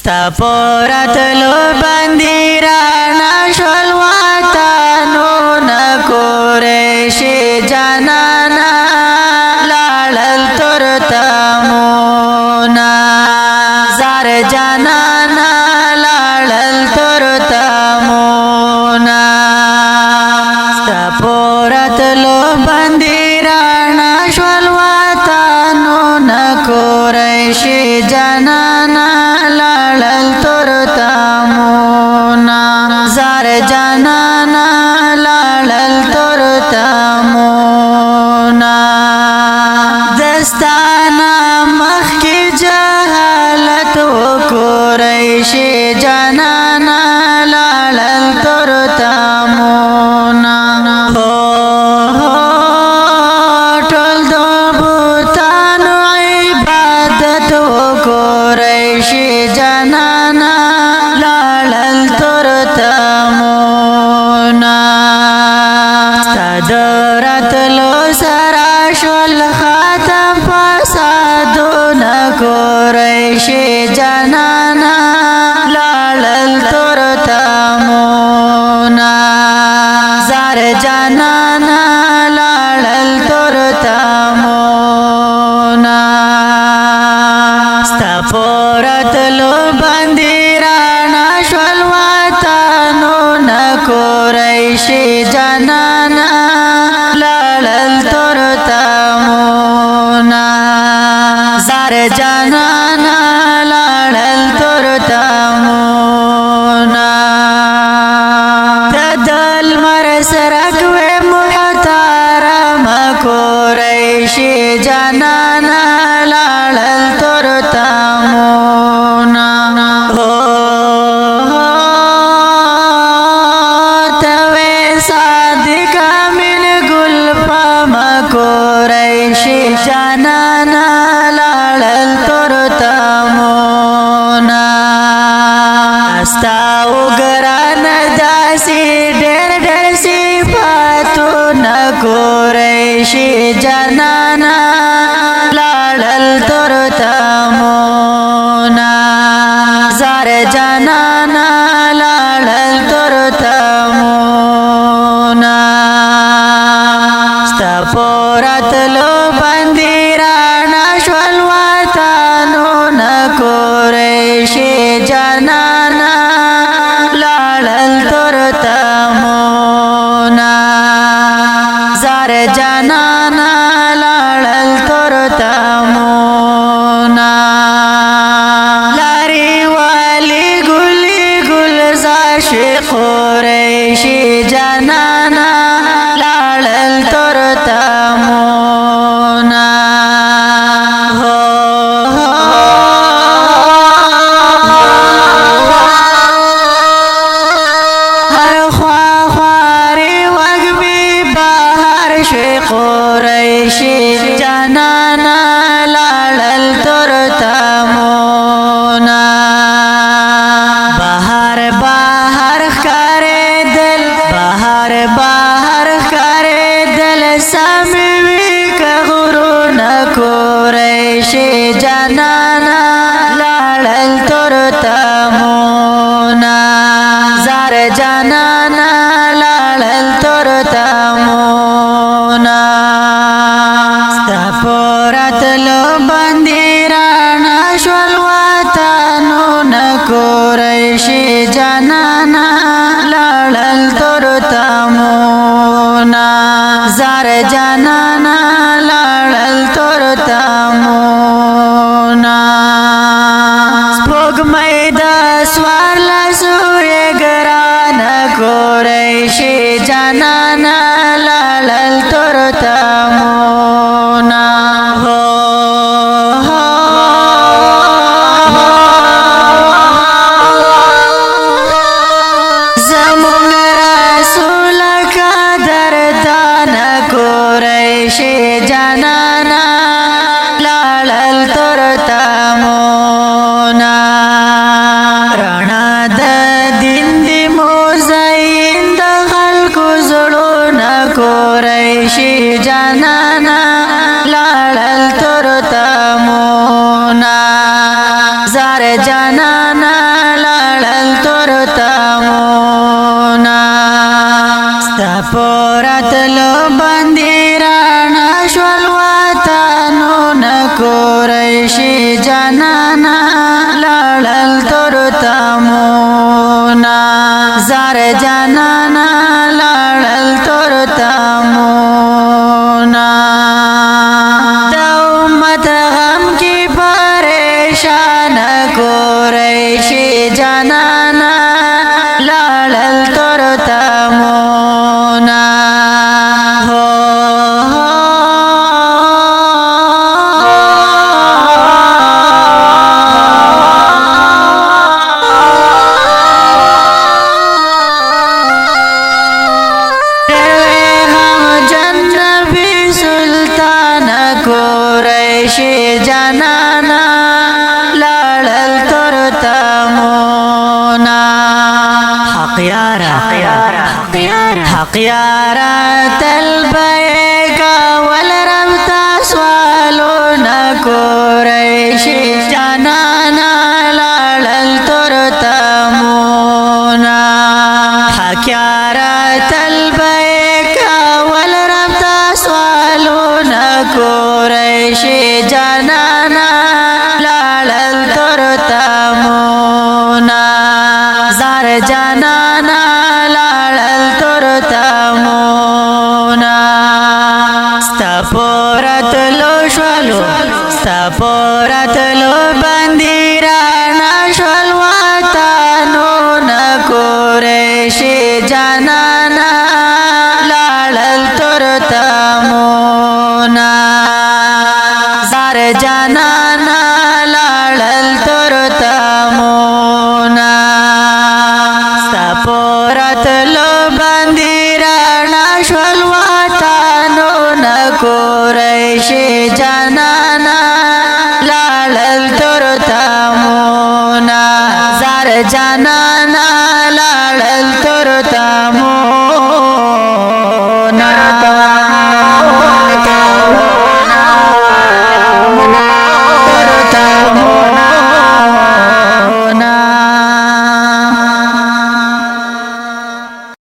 ستپورتلو بندیرانا شول وطنونا قریشی جانانا لالل ترتمونا زار جانانا لالل ترتمونا ستپورتلو بندیرانا شول وطنونا قریشی جانانا لالل ترتمونا زار جانانا لالل ترتمونا دستانا مخ کی جہالت و قریشی جانانا لالل ترتمونا ټول د بوتانو عبادت و قریشی جانانا لالل ترتمونا ستدرتلو سرا شول خاتم فسادونا قریشی جانانا لالل ترتمونا زار جانانا لالل ترتمونا ستپورتلو بندیرانا شول وطنونا قریشی جانانا لالل ترتمونا زار جانانا لالل ترتمونا تدل مرسرک و محترم قریشی جانانا لالل ترتمونا توی صادق من گل پام قریشی جانانا لالل ترتمونا استا وګران داسې ډېر ډېر صفاتونه قریشی جانانا لالل ترتمونا زار جانانا لالل ترتمونا ستپورتلو بندیرانا شول وطنونا قریشی جانانا لالل ترتمونا زار جانانا لالل ترتمونا لاری والی گلی گلزار قریشی جانانا لالل ترتمونا هر خوا خواری وگبی بہر قریشی جانانا لالل ترتمونا بہر بہر کرے دل بہر بہر کرے دل سموی کغرونا قریشی جانانا لالل ترتمونا زار جانانا لالل ترتمونا ستپورتلو بندیرانا شول وطنونا قریشی جانانا لالل ترتمونا زار جانانا لالل ترتمونا سپوږمۍ د څوارلسو یې ګرانه قریشی جانانا لالل ترتمونا جانانا لاړل تر تمونا جانانا لاړل تر تمونا حق یارا تل بیگا ولرم تاسوالو نکوریش جانانا لاړل تر تمونا حق یارا تل بیگا ولرم تاسوالو نکوریش جانانا لاړل تر تمونا زار جانانا لاړل تر تمونا ستپورت لو شولو ستپورت لو بندیرانا شول وطنو نکوریش جانانا لاړل تر تمونا جانانا لاړل تر تمونا ستپورت لو بندیرانا شول وطنو نکوریش جانانا لاړل تر تمونا زار جانانا لاړل تر تمونا